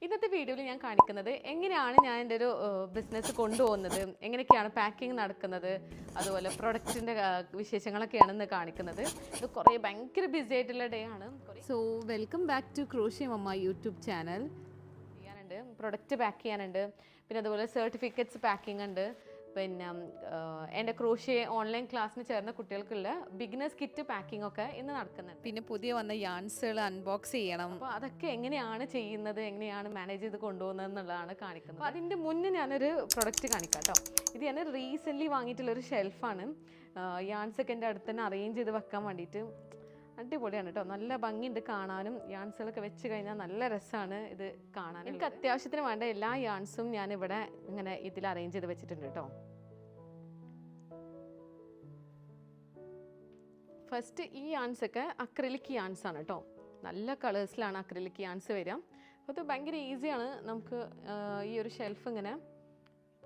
ഇന്നത്തെ വീഡിയോയിൽ ഞാൻ കാണിക്കുന്നത് എങ്ങനെയാണ് ഞാൻ എൻ്റെ ഒരു ബിസിനസ് കൊണ്ടുപോകുന്നത്, എങ്ങനെയൊക്കെയാണ് പാക്കിംഗ് നടക്കുന്നത്, അതുപോലെ പ്രൊഡക്റ്റിൻ്റെ വിശേഷങ്ങളൊക്കെയാണ് ഇന്ന് കാണിക്കുന്നത്. ഇത് കുറേ ഭയങ്കര ബിസി ആയിട്ടുള്ള ഡേ ആണ്. സോ വെൽക്കം ബാക്ക് ടു ക്രൂഷ്യ മമ്മ യൂട്യൂബ് ചാനൽ. ചെയ്യാനുണ്ട്, പ്രൊഡക്റ്റ് പാക്ക് ചെയ്യാനുണ്ട്, പിന്നെ അതുപോലെ സർട്ടിഫിക്കറ്റ്സ് പാക്കിംഗ് ഉണ്ട്, പിന്നെ എൻ്റെ ക്രോഷ്യ ഓൺലൈൻ ക്ലാസ്സിന് ചേർന്ന കുട്ടികൾക്കുള്ള ബിഗിനേഴ്സ് കിറ്റ് പാക്കിംഗ് ഒക്കെ ഇന്ന് നടക്കുന്നുണ്ട്. പിന്നെ പുതിയ വന്ന യാൺസുകൾ അൺബോക്സ് ചെയ്യണം. അപ്പോൾ അതൊക്കെ എങ്ങനെയാണ് ചെയ്യുന്നത്, എങ്ങനെയാണ് മാനേജ് ചെയ്ത് കൊണ്ടുപോകുന്നത് എന്നുള്ളതാണ് കാണിക്കുന്നത്. അപ്പോൾ അതിൻ്റെ മുന്നേ ഞാനൊരു പ്രൊഡക്റ്റ് കാണിക്കാം കേട്ടോ. ഇത് ഞാൻ റീസെൻ്റ്ലി വാങ്ങിയിട്ടുള്ളൊരു ഷെൽഫാണ്. യാൺസൊക്കെ എൻ്റെ അടുത്ത് തന്നെ അറേഞ്ച് ചെയ്ത് വെക്കാൻ വേണ്ടിയിട്ട് അടിപൊളിയാണ് കേട്ടോ. നല്ല ഭംഗിയുണ്ട് കാണാനും. യാൺസുകളൊക്കെ വെച്ച് കഴിഞ്ഞാൽ നല്ല രസമാണ് ഇത് കാണാൻ. എനിക്ക് അത്യാവശ്യത്തിന് വേണ്ട എല്ലാ യാൺസും ഞാനിവിടെ ഇങ്ങനെ ഇതിൽ അറേഞ്ച് ചെയ്ത് വെച്ചിട്ടുണ്ട് കേട്ടോ. ഫസ്റ്റ് ഈ യാൺസൊക്കെ അക്രിലിക് യാൺസ് ആണ് കേട്ടോ. നല്ല കളേഴ്സിലാണ് അക്രിലിക് യാൺസ് വരിക. അപ്പോൾ അത് ഭയങ്കര ഈസിയാണ്. നമുക്ക് ഈ ഒരു ഷെൽഫ് ഇങ്ങനെ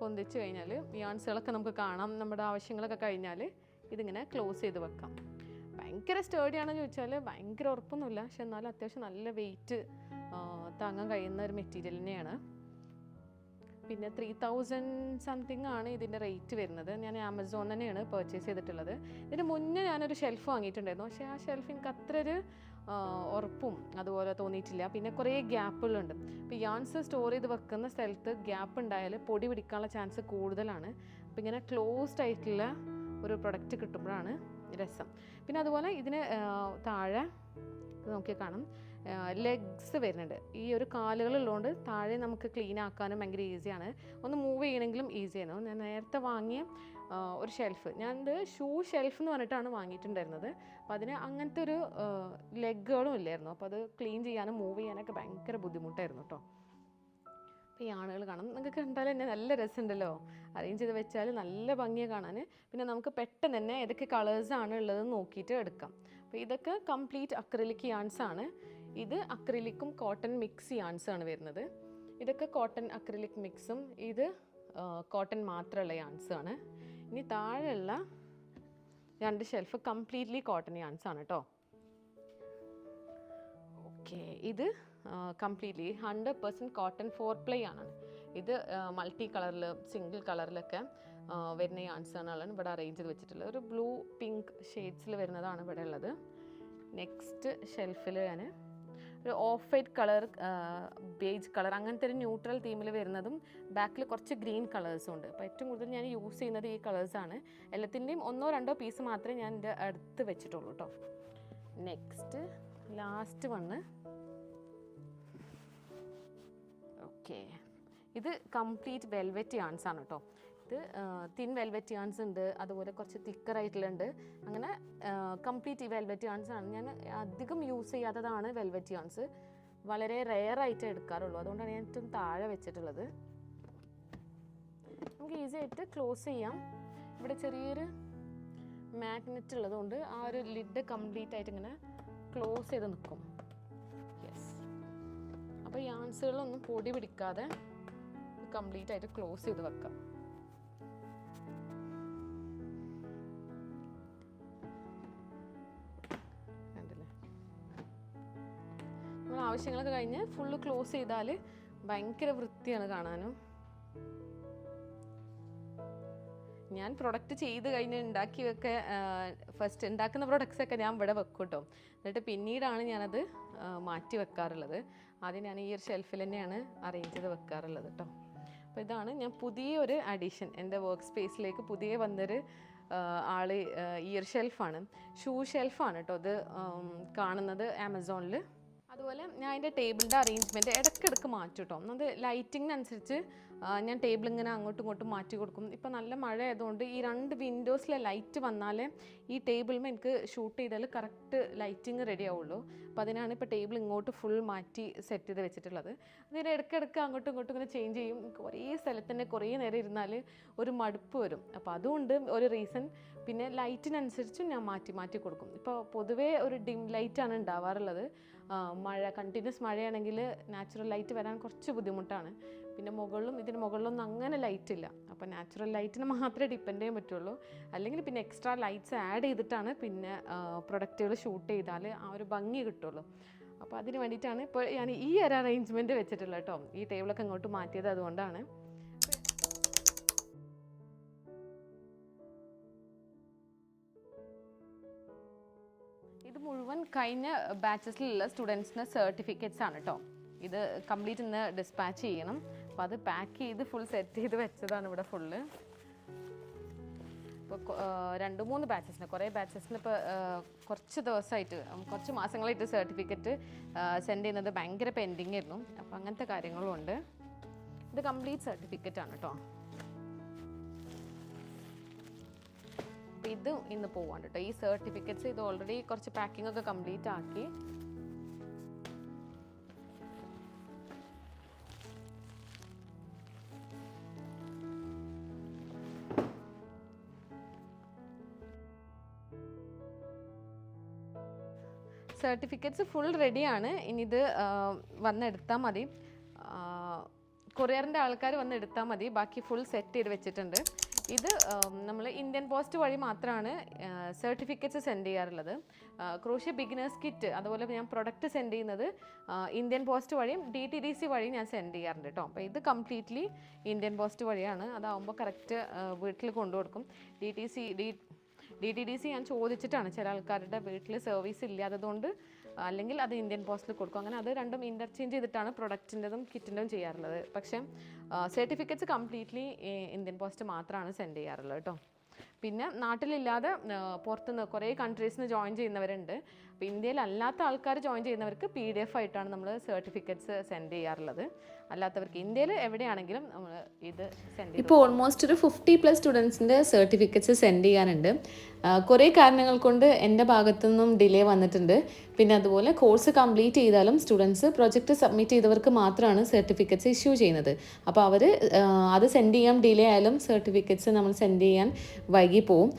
പൊന്തിച്ച് കഴിഞ്ഞാൽ യാൺസുകളൊക്കെ നമുക്ക് കാണാം. നമ്മുടെ ആവശ്യങ്ങളൊക്കെ കഴിഞ്ഞാൽ ഇതിങ്ങനെ ക്ലോസ് ചെയ്ത് വെക്കാം. ഭയങ്കര സ്റ്റേഡിയാണെന്ന് ചോദിച്ചാൽ ഭയങ്കര ഉറപ്പൊന്നുമില്ല, പക്ഷെ എന്നാലും അത്യാവശ്യം നല്ല വെയിറ്റ് താങ്ങാൻ കഴിയുന്ന ഒരു മെറ്റീരിയൽ തന്നെയാണ്. പിന്നെ 3000 സംതിങ് ആണ് ഇതിൻ്റെ റേറ്റ് വരുന്നത്. ഞാൻ ആമസോൺ തന്നെയാണ് പർച്ചേസ് ചെയ്തിട്ടുള്ളത്. ഇതിന് മുന്നേ ഞാനൊരു ഷെൽഫ് വാങ്ങിയിട്ടുണ്ടായിരുന്നു, പക്ഷേ ആ ഷെൽഫ് എനിക്ക് അത്ര ഒരു ഉറപ്പും അതുപോലെ തോന്നിയിട്ടില്ല. പിന്നെ കുറേ ഗ്യാപ്പുകളുണ്ട്. ഇപ്പോൾ യാൺസ് സ്റ്റോർ ചെയ്ത് വെക്കുന്ന സ്ഥലത്ത് ഗ്യാപ്പ് ഉണ്ടായാൽ പൊടി പിടിക്കാനുള്ള ചാൻസ് കൂടുതലാണ്. അപ്പോൾ ഇങ്ങനെ ക്ലോസ്ഡ് ആയിട്ടുള്ള ഒരു പ്രൊഡക്റ്റ് കിട്ടുമ്പോഴാണ് രസം. പിന്നെ അതുപോലെ ഇതിന് താഴെ നോക്കി കാണാം ലെഗ്സ് വരുന്നുണ്ട്. ഈ ഒരു കാലുകളുള്ളതുകൊണ്ട് താഴെ നമുക്ക് ക്ലീൻ ആക്കാനും ഭയങ്കര ഈസിയാണ്. ഒന്ന് മൂവ് ചെയ്യണമെങ്കിലും ഈസിയാണ്. ഞാൻ നേരത്തെ വാങ്ങിയ ഒരു ഷെൽഫ്, ഞാനിത് ഷൂ ഷെൽഫ് എന്ന് പറഞ്ഞിട്ടാണ് വാങ്ങിയിട്ടുണ്ടായിരുന്നത്. അപ്പോൾ അതിന് അങ്ങനത്തെ ഒരു ലെഗുകളും ഇല്ലായിരുന്നു. അപ്പോൾ അത് ക്ലീൻ ചെയ്യാനും മൂവ് ചെയ്യാനൊക്കെ ഭയങ്കര ബുദ്ധിമുട്ടായിരുന്നു കേട്ടോ. അപ്പോൾ ഈ ആളുകൾ കാണാം, നിങ്ങൾക്ക് കണ്ടാൽ തന്നെ നല്ല രസമുണ്ടല്ലോ. അറേഞ്ച് ചെയ്ത് വെച്ചാൽ നല്ല ഭംഗിയാണ് കാണാൻ. പിന്നെ നമുക്ക് പെട്ടെന്ന് തന്നെ ഏതൊക്കെ കളേഴ്സാണ് ഉള്ളതെന്ന് നോക്കിയിട്ട് എടുക്കാം. അപ്പോൾ ഇതൊക്കെ കംപ്ലീറ്റ് അക്രിലിക് യാൺസ് ആണ്. ഇത് അക്രിലിക്കും കോട്ടൺ മിക്സ് യാൺസ് ആണ് വരുന്നത്. ഇതൊക്കെ കോട്ടൺ അക്രിലിക് മിക്സും ഇത് കോട്ടൺ മാത്രമുള്ള യാൺസ് ആണ്. ഇനി താഴെയുള്ള രണ്ട് ഷെൽഫ് കംപ്ലീറ്റ്ലി കോട്ടൺ യാൺസ് ആണ് കേട്ടോ. ഓക്കെ, ഇത് കംപ്ലീറ്റ്ലി 100% കോട്ടൺ 4 ആണ്. ഇത് മൾട്ടി കളറിൽ സിംഗിൾ കളറിലൊക്കെ വരുന്ന യാൺസാണ് ഇവിടെ അറേഞ്ച് ചെയ്ത് വെച്ചിട്ടുള്ളത്. ഒരു ബ്ലൂ പിങ്ക് ഷെയ്ഡ്സിൽ വരുന്നതാണ് ഇവിടെ ഉള്ളത്. നെക്സ്റ്റ് ഷെൽഫിൽ ഞാൻ ഒരു of white colour, beige colour, അങ്ങനത്തെ ഒരു ന്യൂട്രൽ തീമിൽ വരുന്നതും ബാക്കിൽ കുറച്ച് ഗ്രീൻ കളേഴ്സും ഉണ്ട്. അപ്പോൾ ഏറ്റവും കൂടുതൽ ഞാൻ യൂസ് ചെയ്യുന്നത് ഈ കളേഴ്സാണ്. എല്ലാത്തിൻ്റെയും 1-2 പീസ് മാത്രമേ ഞാൻ എൻ്റെ അടുത്ത് വെച്ചിട്ടുള്ളൂ കേട്ടോ. നെക്സ്റ്റ് ലാസ്റ്റ് വണ്ണ്, ഓക്കെ, ഇത് കംപ്ലീറ്റ് വെൽവെറ്റ് യാൺസ് ആണ് കേട്ടോ. ഇത് തിൻ വെൽവെറ്റ് യാൺസ് ഉണ്ട്, അതുപോലെ കുറച്ച് തിക്കറായിട്ടുള്ളുണ്ട്. അങ്ങനെ കംപ്ലീറ്റ് വെൽവെറ്റ് യാൺസ് ആണ്. ഞാൻ അധികം യൂസ് ചെയ്യാത്തതാണ് വെൽവെറ്റ് യാൺസ്. വളരെ റെയർ ആയിട്ട് എടുക്കാറുള്ളൂ. അതുകൊണ്ടാണ് ഞാൻ ഏറ്റവും താഴെ വെച്ചിട്ടുള്ളത്. നമുക്ക് ഈസി ആയിട്ട് ക്ലോസ് ചെയ്യാം. ഇവിടെ ചെറിയൊരു മാഗ്നറ്റ് ഉള്ളതുകൊണ്ട് ആ ഒരു ലിഡ് കംപ്ലീറ്റ് ആയിട്ട് ഇങ്ങനെ ക്ലോസ് ചെയ്ത് നിൽക്കും. യെസ്, അപ്പോൾ യാൺസുകളൊന്നും പൊടി പിടിക്കാതെ കംപ്ലീറ്റ് ആയിട്ട് ക്ലോസ് ചെയ്ത് വെക്കാം. കണ്ടില്ലേ, നമ്മൾ ആവശ്യങ്ങളൊക്കെ കഴിഞ്ഞ് ഫുള്ള് ക്ലോസ് ചെയ്താൽ ഭയങ്കര വൃത്തിയാണ് കാണാനും. ഞാൻ പ്രൊഡക്റ്റ് ചെയ്ത് കഴിഞ്ഞ് ഉണ്ടാക്കിയൊക്കെ ഫസ്റ്റ് ഉണ്ടാക്കുന്ന പ്രൊഡക്ട്സൊക്കെ ഞാൻ ഇവിടെ വെക്കും കേട്ടോ. എന്നിട്ട് പിന്നീടാണ് ഞാനത് മാറ്റി വെക്കാറുള്ളത്. ആദ്യം ഞാൻ ഈ ഒരു ഷെൽഫിൽ തന്നെയാണ് അറേഞ്ച് ചെയ്ത് വെക്കാറുള്ളത് കേട്ടോ. അപ്പോൾ ഇതാണ് ഞാൻ പുതിയൊരു അഡീഷൻ, എൻ്റെ വർക്ക് സ്പേസിലേക്ക് പുതിയ വന്നൊരു ആള്. ഈ ഒരു ഷെൽഫാണ്, ഷൂ ഷെൽഫാണ് കേട്ടോ. ഇത് കാണുന്നത് ആമസോണിൽ. അതുപോലെ ഞാൻ അതിൻ്റെ ടേബിളിൻ്റെ അറേഞ്ച്മെൻറ്റ് ഇടയ്ക്കിടയ്ക്ക് മാറ്റും കേട്ടോ. അത് ലൈറ്റിങ്ങിനനുസരിച്ച് ഞാൻ ടേബിൾ ഇങ്ങനെ അങ്ങോട്ടും ഇങ്ങോട്ടും മാറ്റി കൊടുക്കും. ഇപ്പോൾ നല്ല മഴ ആയതുകൊണ്ട് ഈ 2 വിൻഡോസിലെ ലൈറ്റ് വന്നാലേ ഈ ടേബിളിൽ എനിക്ക് ഷൂട്ട് ചെയ്താൽ കറക്റ്റ് ലൈറ്റിങ് റെഡി ആവുള്ളൂ. അപ്പോൾ അതിനാണ് ഇപ്പോൾ ടേബിൾ ഇങ്ങോട്ട് ഫുൾ മാറ്റി സെറ്റ് ചെയ്ത് വെച്ചിട്ടുള്ളത്. അതിന് ഇടയ്ക്കിടയ്ക്ക് അങ്ങോട്ടും ഇങ്ങോട്ടും ഇങ്ങനെ ചേഞ്ച് ചെയ്യും. ഒരേ സ്ഥലത്ത് തന്നെ കുറേ നേരം ഇരുന്നാൽ ഒരു മടുപ്പ് വരും. അപ്പോൾ അതുകൊണ്ട് ഒരു റീസൺ. പിന്നെ ലൈറ്റിനനുസരിച്ചും ഞാൻ മാറ്റി കൊടുക്കും. ഇപ്പോൾ പൊതുവേ ഒരു ഡിം ലൈറ്റാണ് ഉണ്ടാവാറുള്ളത്. മഴ കണ്ടിന്യൂസ് മഴയാണെങ്കിൽ നാച്ചുറൽ ലൈറ്റ് വരാൻ കുറച്ച് ബുദ്ധിമുട്ടാണ്. പിന്നെ ഇതിന് മുകളിലൊന്നും അങ്ങനെ ലൈറ്റ് ഇല്ല. അപ്പോൾ നാച്ചുറൽ ലൈറ്റിന് മാത്രമേ ഡിപ്പെൻഡ് ചെയ്യാൻ പറ്റുള്ളൂ. അല്ലെങ്കിൽ പിന്നെ എക്സ്ട്രാ ലൈറ്റ്സ് ആഡ് ചെയ്തിട്ടാണ് പിന്നെ പ്രൊഡക്റ്റുകൾ ഷൂട്ട് ചെയ്താൽ ആ ഒരു ഭംഗി കിട്ടുള്ളൂ. അപ്പോൾ അതിന് വേണ്ടിയിട്ടാണ് ഇപ്പോൾ ഞാൻ ഈ ഒരു അറേഞ്ച്മെൻറ്റ് വെച്ചിട്ടുള്ളത് കേട്ടോ. ഈ ടേബിളൊക്കെ അങ്ങോട്ട് മാറ്റിയത് അതുകൊണ്ടാണ്. ഇത് മുഴുവൻ കഴിഞ്ഞ ബാച്ചസിലുള്ള സ്റ്റുഡൻസിന് സർട്ടിഫിക്കറ്റ്സ് ആണ് കേട്ടോ. ഇത് കംപ്ലീറ്റ് ഇന്ന് ഡിസ്പാച്ച് ചെയ്യണം. അപ്പോൾ അത് പാക്ക് ചെയ്ത് ഫുൾ സെറ്റ് ചെയ്ത് വെച്ചതാണ് ഇവിടെ ഫുള്ള്. ഇപ്പോൾ 2-3 ബാച്ചസിന്, കുറേ ബാച്ചസിന് ഇപ്പോൾ കുറച്ച് ദിവസമായിട്ട്, കുറച്ച് മാസങ്ങളായിട്ട് സർട്ടിഫിക്കറ്റ് സെൻഡ് ചെയ്യുന്നത് ഭയങ്കര പെൻഡിങ് ആയിരുന്നു. അപ്പോൾ അങ്ങനത്തെ കാര്യങ്ങളും ഉണ്ട്. ഇത് കംപ്ലീറ്റ് സർട്ടിഫിക്കറ്റ് ആണ് കേട്ടോ. അപ്പോൾ ഇത് ഇന്ന് പോവാണ് കേട്ടോ. ഈ സർട്ടിഫിക്കറ്റ്സ് ഇത് ഓൾറെഡി കുറച്ച് പാക്കിംഗ് ഒക്കെ കംപ്ലീറ്റ് ആക്കി. സർട്ടിഫിക്കറ്റ്സ് ഫുൾ റെഡിയാണ്. ഇനി ഇത് വന്നെടുത്താൽ മതി. കൊറിയറിൻ്റെ ആൾക്കാർ വന്ന് എടുത്താൽ മതി. ബാക്കി ഫുൾ സെറ്റ് ചെയ്ത് വെച്ചിട്ടുണ്ട്. ഇത് നമ്മൾ ഇന്ത്യൻ പോസ്റ്റ് വഴി മാത്രമാണ് സർട്ടിഫിക്കറ്റ്സ് സെൻഡ് ചെയ്യാറുള്ളത്. ക്രോഷ്യ ബിഗിനേഴ്സ് കിറ്റ് അതുപോലെ ഞാൻ പ്രൊഡക്റ്റ് സെൻഡ് ചെയ്യുന്നത് ഇന്ത്യൻ പോസ്റ്റ് വഴിയും DTDC വഴിയും ഞാൻ സെൻഡ് ചെയ്യാറുണ്ട് കേട്ടോ. അപ്പോൾ ഇത് കംപ്ലീറ്റ്ലി ഇന്ത്യൻ പോസ്റ്റ് വഴിയാണ്. അതാവുമ്പോൾ കറക്റ്റ് വീട്ടിൽ കൊണ്ടുകൊടുക്കും. DTDC ഞാൻ ചോദിച്ചിട്ടാണ്. ചില ആൾക്കാരുടെ വീട്ടിൽ സർവീസ് ഇല്ലാത്തതുകൊണ്ട് അല്ലെങ്കിൽ അത് ഇന്ത്യൻ പോസ്റ്റിൽ കൊടുക്കും. അങ്ങനെ അത് രണ്ടും ഇൻ്റർചേഞ്ച് ചെയ്തിട്ടാണ് പ്രൊഡക്റ്റിൻ്റെതും കിറ്റിൻ്റെതും ചെയ്യാറുള്ളത്. പക്ഷേ സർട്ടിഫിക്കറ്റ്സ് കംപ്ലീറ്റ്ലി ഇന്ത്യൻ പോസ്റ്റ് മാത്രമാണ് സെൻഡ് ചെയ്യാറുള്ളത് കേട്ടോ. പിന്നെ നാട്ടിലില്ലാതെ പുറത്തുനിന്ന് കുറേ കൺട്രീസിൽ നിന്ന് ജോയിൻ ചെയ്യുന്നവരുണ്ട്. അപ്പോൾ ഇന്ത്യയിലല്ലാത്ത ആൾക്കാർ ജോയിൻ ചെയ്യുന്നവർക്ക് PDF ആയിട്ടാണ് നമ്മൾ സർട്ടിഫിക്കറ്റ്സ് സെൻഡ് ചെയ്യാറുള്ളത്. അല്ലാത്തവർക്ക് ഇന്ത്യയിൽ എവിടെയാണെങ്കിലും നമ്മൾ ഇത് സെൻഡ് ചെയ്യും. ഇപ്പോൾ ഓൾമോസ്റ്റ് ഒരു 50+ സ്റ്റുഡൻസിൻ്റെ സർട്ടിഫിക്കറ്റ്സ് സെൻഡ് ചെയ്യാനുണ്ട്. കുറേ കാരണങ്ങൾ കൊണ്ട് എൻ്റെ ഭാഗത്തു നിന്നും ഡിലേ വന്നിട്ടുണ്ട്. പിന്നെ അതുപോലെ കോഴ്സ് കംപ്ലീറ്റ് ചെയ്താലും സ്റ്റുഡൻസ് പ്രൊജക്റ്റ് സബ്മിറ്റ് ചെയ്തവർക്ക് മാത്രമാണ് സർട്ടിഫിക്കറ്റ്സ് ഇഷ്യൂ ചെയ്യുന്നത്. അപ്പോൾ അവർ അത് സെൻഡ് ചെയ്യാൻ ഡിലേ ആയാലും സർട്ടിഫിക്കറ്റ്സ് നമ്മൾ സെൻഡ് ചെയ്യാൻ വൈകി പോവും.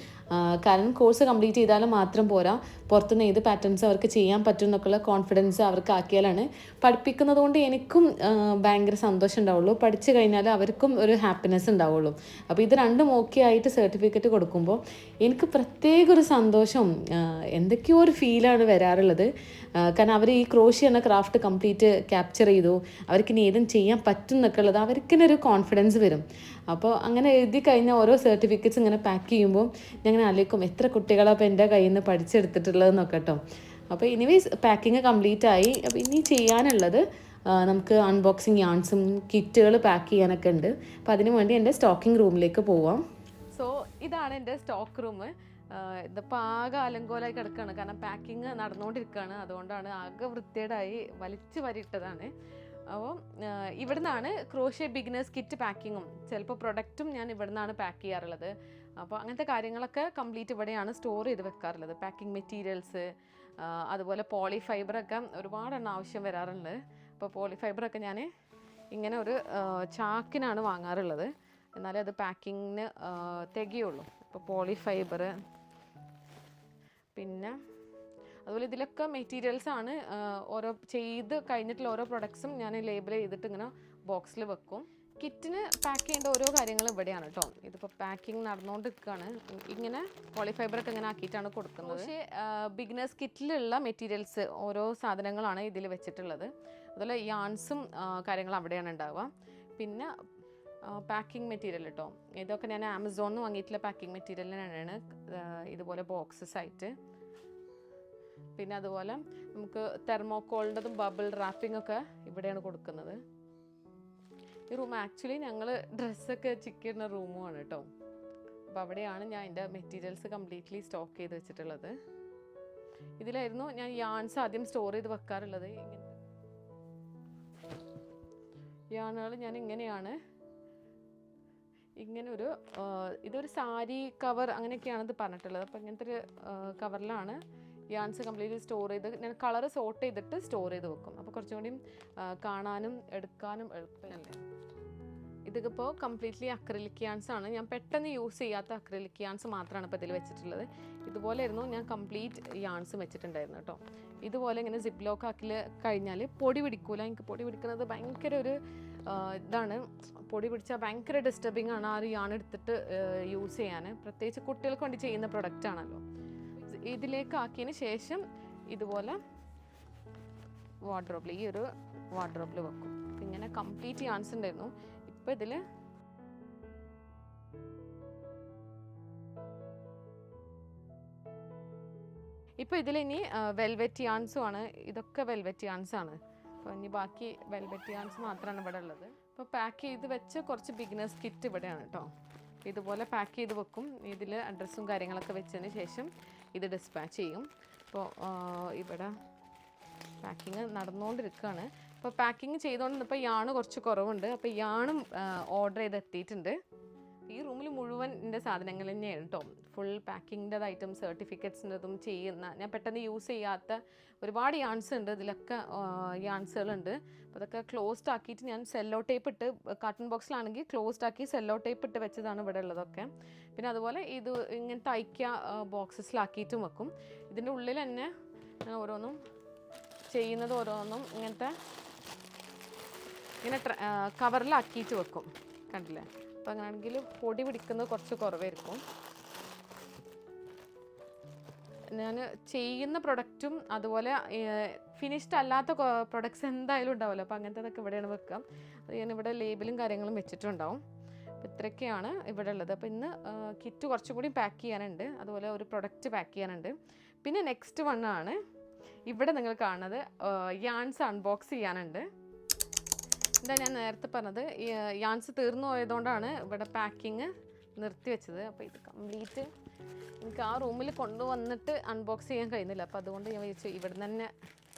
കാരണം കോഴ്സ് കംപ്ലീറ്റ് ചെയ്താലും മാത്രം പോരാ, പുറത്തുനിന്ന് ഏത് പാറ്റേൺസ് അവർക്ക് ചെയ്യാൻ പറ്റും എന്നൊക്കെയുള്ള കോൺഫിഡൻസ് അവർക്ക് ആക്കിയാലാണ് പഠിപ്പിക്കുന്നത് കൊണ്ട് എനിക്കും ഭയങ്കര സന്തോഷം ഉണ്ടാവുള്ളൂ. പഠിച്ചു കഴിഞ്ഞാൽ അവർക്കും ഒരു ഹാപ്പിനെസ് ഉണ്ടാവുള്ളൂ. അപ്പോൾ ഇത് രണ്ടും ഓക്കെ ആയിട്ട് സർട്ടിഫിക്കറ്റ് കൊടുക്കുമ്പോൾ എനിക്ക് പ്രത്യേക ഒരു സന്തോഷം, എന്തൊക്കെയോ ഒരു ഫീലാണ് വരാറുള്ളത്. കാരണം അവർ ഈ ക്രോഷ്യ എന്ന ക്രാഫ്റ്റ് കംപ്ലീറ്റ് ക്യാപ്ചർ ചെയ്തു, അവർക്കിനി ഏതും ചെയ്യാൻ പറ്റും എന്നൊക്കെ ഉള്ളത് അവർക്കിനൊരു കോൺഫിഡൻസ് വരും. അപ്പോൾ അങ്ങനെ എഴുതി കഴിഞ്ഞ ഓരോ സർട്ടിഫിക്കറ്റ്സ് ഇങ്ങനെ പാക്ക് ചെയ്യുമ്പോൾ ഞാൻ ഇങ്ങനെ ആലോചിക്കും എത്ര കുട്ടികളാണ് അപ്പോൾ എൻ്റെ കയ്യിൽ നിന്ന് പഠിച്ചെടുത്തിട്ടുള്ളതെന്നൊക്കെ കേട്ടോ. അപ്പോൾ എനിവേസ് പാക്കിങ് കംപ്ലീറ്റ് ആയി. അപ്പോൾ ഇനി ചെയ്യാനുള്ളത് നമുക്ക് അൺബോക്സിങ് യാൺസും കിറ്റുകൾ പാക്ക് ചെയ്യാനൊക്കെ ഉണ്ട്. അപ്പോൾ അതിനു വേണ്ടി എൻ്റെ സ്റ്റോക്കിംഗ് റൂമിലേക്ക് പോവാം. സോ ഇതാണ് എൻ്റെ സ്റ്റോക്ക് റൂം. ഇതിപ്പോൾ ആകെ അലങ്കോലമായി കിടക്കുകയാണ്. കാരണം പാക്കിങ് നടന്നുകൊണ്ടിരിക്കുകയാണ്. അതുകൊണ്ടാണ് ആകെ വൃത്തികേടായി വലിച്ചു വരിയിട്ടതാണ്. അപ്പോൾ ഇവിടെ നിന്നാണ് ക്രോഷ്യ ബിഗിനേഴ്സ് കിറ്റ് പാക്കിങ്ങും ചിലപ്പോൾ പ്രൊഡക്റ്റും ഞാൻ ഇവിടെ നിന്നാണ് പാക്ക് ചെയ്യാറുള്ളത്. അപ്പോൾ അങ്ങനത്തെ കാര്യങ്ങളൊക്കെ കംപ്ലീറ്റ് ഇവിടെയാണ് സ്റ്റോർ ചെയ്ത് വെക്കാറുള്ളത്. പാക്കിംഗ് മെറ്റീരിയൽസ് അതുപോലെ പോളിഫൈബറൊക്കെ ഒരുപാടെണ്ണം ആവശ്യം വരാറുണ്ട്. അപ്പോൾ പോളിഫൈബറൊക്കെ ഞാൻ ഇങ്ങനെ ഒരു ചാക്കിനാണ് വാങ്ങാറുള്ളത്. എന്നാലേ അത് പാക്കിങ്ങിന് തികയുള്ളൂ. ഇപ്പോൾ പോളിഫൈബർ, പിന്നെ അതുപോലെ ഇതിലൊക്കെ മെറ്റീരിയൽസാണ്. ഓരോ ചെയ്ത് കഴിഞ്ഞിട്ടുള്ള ഓരോ പ്രൊഡക്ട്സും ഞാൻ ലേബൽ ചെയ്തിട്ട് ഇങ്ങനെ ബോക്സിൽ വെക്കും. കിറ്റിന് പാക്ക് ചെയ്യേണ്ട ഓരോ കാര്യങ്ങളും ഇവിടെയാണ് കേട്ടോ. ഇതിപ്പോൾ പാക്കിങ് നടന്നുകൊണ്ടിരിക്കുകയാണ്. ഇങ്ങനെ പോളിഫൈബറൊക്കെ ഇങ്ങനെ ആക്കിയിട്ടാണ് കൊടുക്കുന്നത്. പക്ഷേ ബിഗിനേഴ്സ് കിറ്റിലുള്ള മെറ്റീരിയൽസ് ഓരോ സാധനങ്ങളാണ് ഇതിൽ വെച്ചിട്ടുള്ളത്. അതുപോലെ യാൺസും കാര്യങ്ങളും അവിടെയാണ് ഉണ്ടാവുക. പിന്നെ പാക്കിംഗ് മെറ്റീരിയൽ കേട്ടോ, ഇതൊക്കെ ഞാൻ ആമസോണിൽ നിന്ന് വാങ്ങിയിട്ടുള്ള പാക്കിംഗ് മെറ്റീരിയലിനാണ് ഇതുപോലെ ബോക്സസ് ആയിട്ട്. പിന്നെ അതുപോലെ നമുക്ക് തെർമോക്കോളിൻ്റെതും ബബിൾ റാപ്പിംഗ് ഒക്കെ ഇവിടെയാണ് കൊടുക്കുന്നത്. ഈ റൂം ആക്ച്വലി ഞങ്ങൾ ഡ്രസ്സൊക്കെ ചിക്കിടുന്ന റൂമുമാണ് കേട്ടോ. അപ്പോൾ അവിടെയാണ് ഞാൻ എൻ്റെ മെറ്റീരിയൽസ് കംപ്ലീറ്റ്ലി സ്റ്റോക്ക് ചെയ്ത് വെച്ചിട്ടുള്ളത്. ഇതിലായിരുന്നു ഞാൻ യാൺസ് ആദ്യം സ്റ്റോർ ചെയ്ത് വെക്കാറുള്ളത്. യാണുകൾ ഞാൻ ഇങ്ങനെയാണ്, ഇങ്ങനൊരു ഇതൊരു സാരി കവർ അങ്ങനെയൊക്കെയാണ് ഇത് പറഞ്ഞിട്ടുള്ളത്. അപ്പോൾ ഇങ്ങനത്തെ ഒരു കവറിലാണ് യാൺസ് കംപ്ലീറ്റ്ലി സ്റ്റോർ ചെയ്ത് ഞാൻ കളർ സോർട്ട് ചെയ്തിട്ട് സ്റ്റോർ ചെയ്ത് വെക്കും. അപ്പോൾ കുറച്ചും കൂടി കാണാനും എടുക്കാനും എളുപ്പമല്ലേ. ഇതിപ്പോൾ കംപ്ലീറ്റ്ലി അക്രിലിക് യാൺസ് ആണ്. ഞാൻ പെട്ടെന്ന് യൂസ് ചെയ്യാത്ത അക്രിലിക് യാൺസ് മാത്രമാണ് ഇപ്പോൾ ഇതിൽ വെച്ചിട്ടുള്ളത്. ഇതുപോലെയായിരുന്നു ഞാൻ കംപ്ലീറ്റ് യാൺസും വെച്ചിട്ടുണ്ടായിരുന്നു കേട്ടോ. ഇതുപോലെ ഇങ്ങനെ സിപ്പ് ലോക്ക് ആക്കി കഴിഞ്ഞാൽ പൊടി പിടിക്കൂല. എനിക്ക് പൊടി പിടിക്കുന്നത് ഭയങ്കര ഒരു ഇതാണ്. പൊടി പിടിച്ചാൽ ഭയങ്കര ഡിസ്റ്റർബിങ് ആണ് ആ ഒരു യാൺ എടുത്തിട്ട് യൂസ് ചെയ്യാൻ. പ്രത്യേകിച്ച് കുട്ടികൾക്ക് വേണ്ടി ചെയ്യുന്ന പ്രൊഡക്റ്റ് ആണല്ലോ. ഇതിലേക്ക് ആക്കിയതിന് ശേഷം ഇതുപോലെ വാർഡ്രോബിൽ, ഈ ഒരു വാർഡ്രോബിൽ വെക്കും. ഇങ്ങനെ കംപ്ലീറ്റ് യാൺസ് ഉണ്ടായിരുന്നു. ഇപ്പോൾ ഇതിലിനി വെൽവെറ്റ് യാൺസും ആണ്. ഇതൊക്കെ വെൽവെറ്റ് യാൺസ് ആണ്. അപ്പോൾ ഇനി ബാക്കി വെൽവെറ്റ് യാൺസ് മാത്രമാണ് ഇവിടെ ഉള്ളത്. അപ്പോൾ പാക്ക് ചെയ്ത് വെച്ച് കുറച്ച് ബിഗിനേഴ്സ് കിറ്റ് ഇവിടെയാണ് കേട്ടോ. ഇതുപോലെ പാക്ക് ചെയ്ത് വെക്കും. ഇതിൽ അഡ്രസ്സും കാര്യങ്ങളൊക്കെ വെച്ചതിന് ശേഷം ഇത് ഡിസ്പാച്ച് ചെയ്യും. അപ്പോൾ ഇവിടെ പാക്കിങ് നടന്നുകൊണ്ടിരിക്കുകയാണ്. അപ്പോൾ പാക്കിങ് ചെയ്തുകൊണ്ടിരുന്നപ്പോൾ യാണ് കുറച്ച് കുറവുണ്ട്. അപ്പോൾ യാണും ഓർഡർ ചെയ്ത് എത്തിയിട്ടുണ്ട്. ഈ റൂമിൽ മുഴുവൻ എൻ്റെ സാധനങ്ങൾ തന്നെയാണ് കേട്ടോ. ഫുൾ പാക്കിങ്ങിൻ്റെ ഐറ്റംസ്, സർട്ടിഫിക്കറ്റ്സിൻ്റെതും ചെയ്യുന്ന, ഞാൻ പെട്ടെന്ന് യൂസ് ചെയ്യാത്ത ഒരുപാട് യാൺസ് ഉണ്ട്. ഇതിലൊക്കെ യാൺസുകളുണ്ട്. അപ്പോൾ അതൊക്കെ ക്ലോസ്ഡ് ആക്കിയിട്ട് ഞാൻ സെല്ലോ ടേപ്പ് ഇട്ട്, കാർട്ടൺ ബോക്സിലാണെങ്കിൽ ക്ലോസ്ഡ് ആക്കി സെല്ലോ ടേപ്പ് ഇട്ട് വെച്ചതാണ് ഇവിടെ ഉള്ളതൊക്കെ. പിന്നെ അതുപോലെ ഇത് ഇങ്ങനത്തെ ഐക്യ ബോക്സസിലാക്കിയിട്ടും വെക്കും. ഇതിൻ്റെ ഉള്ളിൽ തന്നെ ഞാൻ ഓരോന്നും ചെയ്യുന്നത് ഇങ്ങനെ കവറിലാക്കിയിട്ട് വെക്കും. കണ്ടില്ലേ? അപ്പോൾ അങ്ങനെയാണെങ്കിൽ പൊടി പിടിക്കുന്നത് കുറച്ച് കുറവായിരിക്കും. ഞാൻ ചെയ്യുന്ന പ്രൊഡക്റ്റും അതുപോലെ ഫിനിഷ്ഡ് അല്ലാത്ത പ്രൊഡക്ട്സ് എന്തായാലും ഉണ്ടാവുമല്ലോ. അപ്പോൾ അങ്ങനത്തെ ഇവിടെയാണ് വെക്കാം. അത് ഞാനിവിടെ ലേബലും കാര്യങ്ങളും വെച്ചിട്ടുണ്ടാവും. അപ്പോൾ ഇത്രയൊക്കെയാണ് ഇവിടെ ഉള്ളത്. അപ്പോൾ ഇന്ന് കിറ്റ് കുറച്ചും കൂടി പാക്ക് ചെയ്യാനുണ്ട്, അതുപോലെ ഒരു പ്രൊഡക്റ്റ് പാക്ക് ചെയ്യാനുണ്ട്. പിന്നെ നെക്സ്റ്റ് വണ്ണാണ് ഇവിടെ നിങ്ങൾ കാണുന്നത്, യാൺസ് അൺബോക്സ് ചെയ്യാനുണ്ട്. എന്താ ഞാൻ നേരത്തെ പറഞ്ഞത്, യാൺസ് തീർന്നു പോയതുകൊണ്ടാണ് ഇവിടെ പാക്കിങ് നിർത്തി വെച്ചത്. അപ്പോൾ ഇത് കംപ്ലീറ്റ് എനിക്ക് ആ റൂമിൽ കൊണ്ടുവന്നിട്ട് അൺബോക്സ് ചെയ്യാൻ കഴിയുന്നില്ല. അപ്പോൾ അതുകൊണ്ട് ഞാൻ വിചാരിച്ചു ഇവിടെ തന്നെ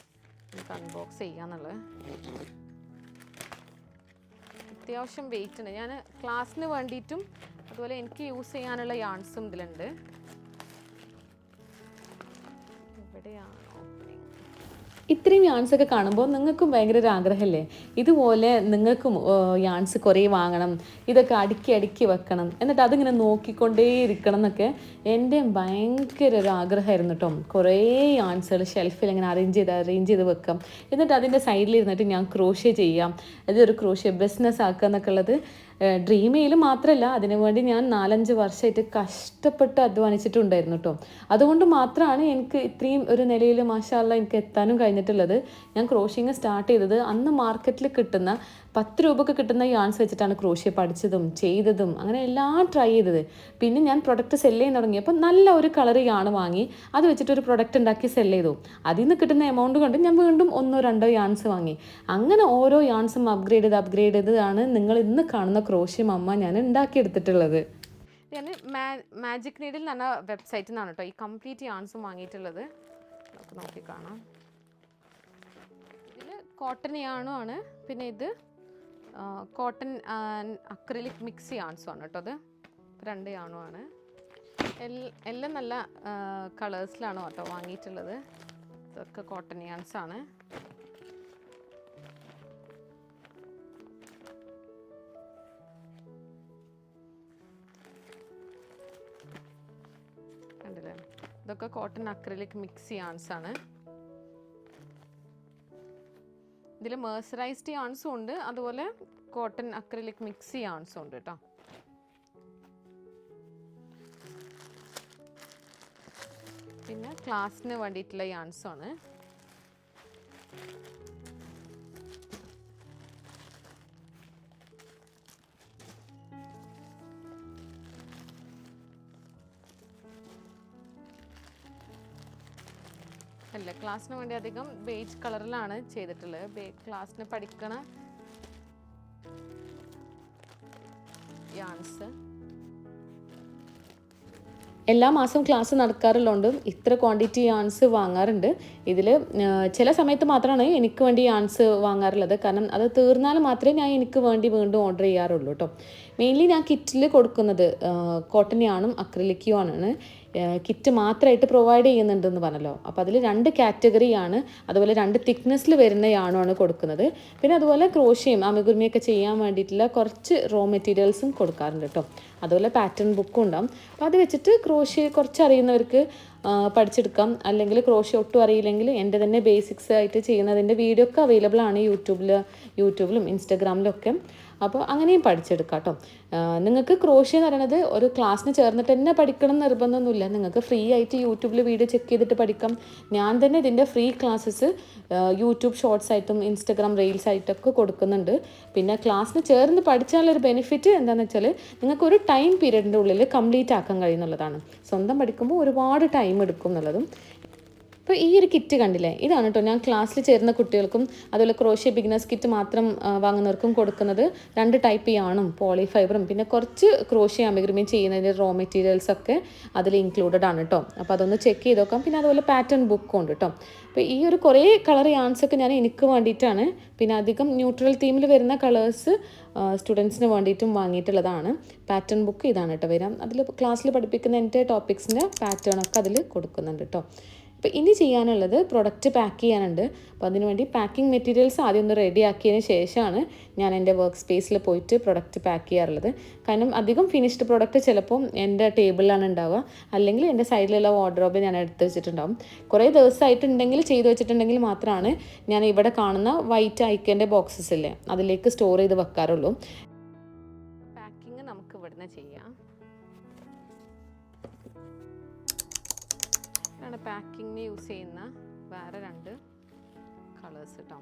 നമുക്ക് അൺബോക്സ് ചെയ്യാന്നുള്ളത്. അത്യാവശ്യം വെയിറ്റ് ഉണ്ട്. ഞാൻ ക്ലാസ്സിന് വേണ്ടിയിട്ടും അതുപോലെ എനിക്ക് യൂസ് ചെയ്യാനുള്ള യാൺസും ഇതിലുണ്ട്. ഇവിടെയാണ് ഇത്രയും യാൺസൊക്കെ കാണുമ്പോൾ നിങ്ങൾക്കും ഭയങ്കര ഒരു ആഗ്രഹമല്ലേ, ഇതുപോലെ നിങ്ങൾക്കും യാൺസ് കുറേ വാങ്ങണം, ഇതൊക്കെ അടുക്കി വെക്കണം, എന്നിട്ട് അതിങ്ങനെ നോക്കിക്കൊണ്ടേ ഇരിക്കണം എന്നൊക്കെ എൻ്റെ ഭയങ്കര ഒരു ആഗ്രഹമായിരുന്നു കേട്ടോ. കുറേ യാൺസുകൾ ഷെൽഫിൽ ഇങ്ങനെ അറേഞ്ച് ചെയ്ത് വെക്കാം, എന്നിട്ട് അതിൻ്റെ സൈഡിലിരുന്നിട്ട് ഞാൻ ക്രോഷ്യ ചെയ്യാം, അതൊരു ക്രോഷ്യ ബിസിനസ് ആക്കുക എന്നൊക്കെ ഉള്ളത് ഡ്രീമിൽ മാത്രമല്ല, അതിനുവേണ്ടി ഞാൻ 4-5 വർഷമായിട്ട് കഷ്ടപ്പെട്ട് അധ്വാനിച്ചിട്ടുണ്ടായിരുന്നു കേട്ടോ. അതുകൊണ്ട് മാത്രമാണ് എനിക്ക് ഇത്രയും ഒരു നിലയിൽ മാഷാ അല്ലാഹ് എനിക്ക് എത്താനും കഴിഞ്ഞിട്ടുള്ളത്. ഞാൻ ക്രോഷിങ് സ്റ്റാർട്ട് ചെയ്തത് അന്ന് മാർക്കറ്റിൽ കിട്ടുന്ന 10 രൂപക്ക് കിട്ടുന്ന യാൺസ് വെച്ചിട്ടാണ് ക്രോഷ്യ പഠിച്ചതും ചെയ്തതും അങ്ങനെ എല്ലാം ട്രൈ ചെയ്തത്. പിന്നെ ഞാൻ പ്രൊഡക്റ്റ് സെല്ല് ചെയ്യാൻ തുടങ്ങിയപ്പോൾ നല്ല ഒരു കളർ യാൺ വാങ്ങി അത് വെച്ചിട്ടൊരു പ്രൊഡക്റ്റ് ഉണ്ടാക്കി സെല്ല് ചെയ്തു. അതിൽ നിന്ന് കിട്ടുന്ന എമൗണ്ട് കൊണ്ട് ഞാൻ വീണ്ടും 1-2 യാൺസ് വാങ്ങി. അങ്ങനെ ഓരോ യാൺസും അപ്ഗ്രേഡ് ചെയ്താണ് നിങ്ങൾ ഇന്ന് കാണുന്ന ക്രോഷ്യ മമ്മ ഞാൻ ഉണ്ടാക്കിയെടുത്തിട്ടുള്ളത്. ഞാൻ മാജിക് നീഡിൽ എന്ന് പറഞ്ഞ വെബ്സൈറ്റിൽ നിന്നാണ് കേട്ടോ ഈ കംപ്ലീറ്റ് യാൺസും വാങ്ങിയിട്ടുള്ളത്. നമുക്ക് നോക്കി കാണാം. ഇതിൽ കോട്ടൺ യാണും ആണ്, പിന്നെ ഇത് കോട്ടൺ അക്രിലിക് മിക്സ് യാൺസും ആണ് കേട്ടോ. അത് 2 യാണും ആണ്. എല്ലാം നല്ല കളേഴ്സിലാണ് കേട്ടോ വാങ്ങിയിട്ടുള്ളത്. ഇതൊക്കെ കോട്ടൺ യാൺസ് ആണ്. കണ്ടില്ലേ? ഇതൊക്കെ കോട്ടൺ അക്രിലിക് മിക്സ് യാൺസ് ആണ്. ഇതിൽ മേഴ്സറൈസ്ഡ് യാൺസും ഉണ്ട്, അതുപോലെ കോട്ടൺ അക്രിലിക് മിക്സ് യാൺസും ഉണ്ട് കേട്ടോ. പിന്നെ ക്ലാസ്സിന് വേണ്ടിയിട്ടുള്ള യാൺസും ആണ്. അല്ല, ക്ലാസ്സിന് വേണ്ടി അധികം ബേജ് കളറിലാണ് ചെയ്തിട്ടുള്ളത്. ക്ലാസ്സിന് പഠിക്കണ യാൺസ്. എല്ലാ മാസവും ക്ലാസ് നടക്കാറുള്ളതുകൊണ്ടും ഇത്ര ക്വാണ്ടിറ്റി യാൺസ് വാങ്ങാറുണ്ട്. ഇതിൽ ചില സമയത്ത് മാത്രമാണ് എനിക്ക് വേണ്ടി യാൺസ് വാങ്ങാറുള്ളത്. കാരണം അത് തീർന്നാൽ മാത്രമേ ഞാൻ എനിക്ക് വേണ്ടി വീണ്ടും ഓർഡർ ചെയ്യാറുള്ളൂ കേട്ടോ. മെയിൻലി ഞാൻ കിറ്റിൽ കൊടുക്കുന്നത് കോട്ടൺ യാണും അക്രിലിക്കും ആണ്. കിറ്റ് മാത്രമായിട്ട് പ്രൊവൈഡ് ചെയ്യുന്നുണ്ടെന്ന് പറഞ്ഞല്ലോ. അപ്പോൾ അതിൽ 2 കാറ്റഗറിയാണ്, അതുപോലെ 2 തിക്നെസ്സിൽ വരുന്ന യാണുമാണ് കൊടുക്കുന്നത്. പിന്നെ അതുപോലെ ക്രോഷ്യയും അമിഗുർമിയൊക്കെ ചെയ്യാൻ വേണ്ടിയിട്ടുള്ള കുറച്ച് റോ മെറ്റീരിയൽസും കൊടുക്കാറുണ്ട് കേട്ടോ. അതുപോലെ പാറ്റേൺ ബുക്കും ഉണ്ടാവും. അപ്പോൾ അത് വെച്ചിട്ട് ക്രോഷ്യ കുറച്ച് അറിയുന്നവർക്ക് പഠിച്ചെടുക്കാം. അല്ലെങ്കിൽ ക്രോഷ്യ ഒട്ടും അറിയില്ലെങ്കിൽ എൻ്റെ തന്നെ ബേസിക്സ് ആയിട്ട് ചെയ്യുന്നതിൻ്റെ വീഡിയോ ഒക്കെ അവൈലബിൾ ആണ് യൂട്യൂബിലും ഇൻസ്റ്റാഗ്രാമിലും ഒക്കെ. അപ്പോൾ അങ്ങനെയും പഠിച്ചെടുക്കാം കേട്ടോ. നിങ്ങൾക്ക് ക്രോഷ്യ എന്ന് പറയുന്നത് ഒരു ക്ലാസ്സിന് ചേർന്നിട്ട് തന്നെ പഠിക്കണം എന്ന് നിർബന്ധമൊന്നുമില്ല. നിങ്ങൾക്ക് ഫ്രീ ആയിട്ട് യൂട്യൂബിൽ വീഡിയോ ചെക്ക് ചെയ്തിട്ട് പഠിക്കാം. ഞാൻ തന്നെ ഇതിൻ്റെ ഫ്രീ ക്ലാസ്സസ് യൂട്യൂബ് ഷോർട്സ് ആയിട്ടും ഇൻസ്റ്റാഗ്രാം റീൽസ് ആയിട്ടൊക്കെ കൊടുക്കുന്നുണ്ട്. പിന്നെ ക്ലാസ്സിന് ചേർന്ന് പഠിച്ചാലൊരു ബെനിഫിറ്റ് എന്താണെന്ന് വെച്ചാൽ നിങ്ങൾക്കൊരു ടൈം പീരീഡിൻ്റെ ഉള്ളിൽ കംപ്ലീറ്റ് ആക്കാൻ കഴിയുന്നുള്ളതാണ്. സ്വന്തം പഠിക്കുമ്പോൾ ഒരുപാട് ടൈം എടുക്കും എന്നുള്ളതും. അപ്പോൾ ഈ ഒരു കിറ്റ് കണ്ടില്ലേ, ഇതാണ് കേട്ടോ ഞാൻ ക്ലാസ്സിൽ ചേരുന്ന കുട്ടികൾക്കും അതുപോലെ ക്രോഷ്യ ബിഗിനേഴ്സ് കിറ്റ് മാത്രം വാങ്ങുന്നവർക്കും കൊടുക്കുന്നത്. 2 ടൈപ്പ് യാണും പോളിഫൈബറും പിന്നെ കുറച്ച് ക്രോഷ്യ അമിഗ്രിമി ചെയ്യുന്നതിൻ്റെ റോ മെറ്റീരിയൽസൊക്കെ അതിൽ ഇൻക്ലൂഡഡ് ആണ് കേട്ടോ. അപ്പോൾ അതൊന്ന് ചെക്ക് ചെയ്ത് നോക്കാം. പിന്നെ അതുപോലെ പാറ്റേൺ ബുക്കും ഉണ്ട് കേട്ടോ. അപ്പോൾ ഈ ഒരു കുറേ കളർ യാൺസൊക്കെ ഞാൻ എനിക്ക് വേണ്ടിയിട്ടാണ്, പിന്നെ അധികം ന്യൂട്രൽ തീമിൽ വരുന്ന കളേഴ്സ് സ്റ്റുഡൻസിന് വേണ്ടിയിട്ടും വാങ്ങിയിട്ടുള്ളതാണ്. പാറ്റേൺ ബുക്ക് ഇതാണ് കേട്ടോ വരാം. അതിൽ ക്ലാസ്സിൽ പഠിപ്പിക്കുന്ന എൻ്റെ ടോപ്പിക്സിൻ്റെ പാറ്റേണൊക്കെ അതിൽ കൊടുക്കുന്നുണ്ട് കേട്ടോ. അപ്പോൾ ഇനി ചെയ്യാനുള്ളത് പ്രൊഡക്റ്റ് പാക്ക് ചെയ്യാനുണ്ട്. അപ്പോൾ അതിനുവേണ്ടി പാക്കിംഗ് മെറ്റീരിയൽസ് ആദ്യം ഒന്ന് റെഡി ആക്കിയതിന് ശേഷമാണ് ഞാൻ എൻ്റെ വർക്ക് സ്പേസിൽ പോയിട്ട് പ്രൊഡക്റ്റ് പാക്ക് ചെയ്യാറുള്ളത്. കാരണം അധികം ഫിനിഷ്ഡ് പ്രൊഡക്റ്റ് ചിലപ്പോൾ എൻ്റെ ടേബിളിലാണ് ഉണ്ടാവുക, അല്ലെങ്കിൽ എൻ്റെ സൈഡിലുള്ള വാർഡ്രോബിൽ ഞാൻ എടുത്ത് വെച്ചിട്ടുണ്ടാവും. കുറേ ദിവസമായിട്ടുണ്ടെങ്കിൽ ചെയ്ത് വെച്ചിട്ടുണ്ടെങ്കിൽ മാത്രമാണ് ഞാൻ ഇവിടെ കാണുന്ന വൈറ്റ് ഐക്കൻ്റെ ബോക്സസ് ഇല്ലേ അതിലേക്ക് സ്റ്റോർ ചെയ്ത് വെക്കാറുള്ളൂ. പാക്കിങ് നമുക്ക് ഇവിടുന്ന് ചെയ്യാം. പാക്കിങ്ങിന് യൂസ് ചെയ്യുന്ന വേറെ 2 കളേഴ്സ് കേട്ടോ.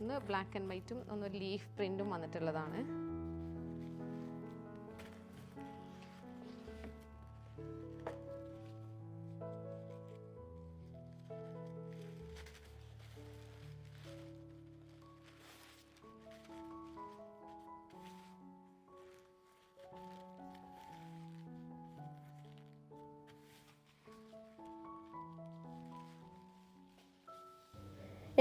ഒന്ന് ബ്ലാക്ക് ആൻഡ് വൈറ്റും ഒന്ന് ലീഫ് പ്രിൻറ്റും വന്നിട്ടുള്ളതാണ്.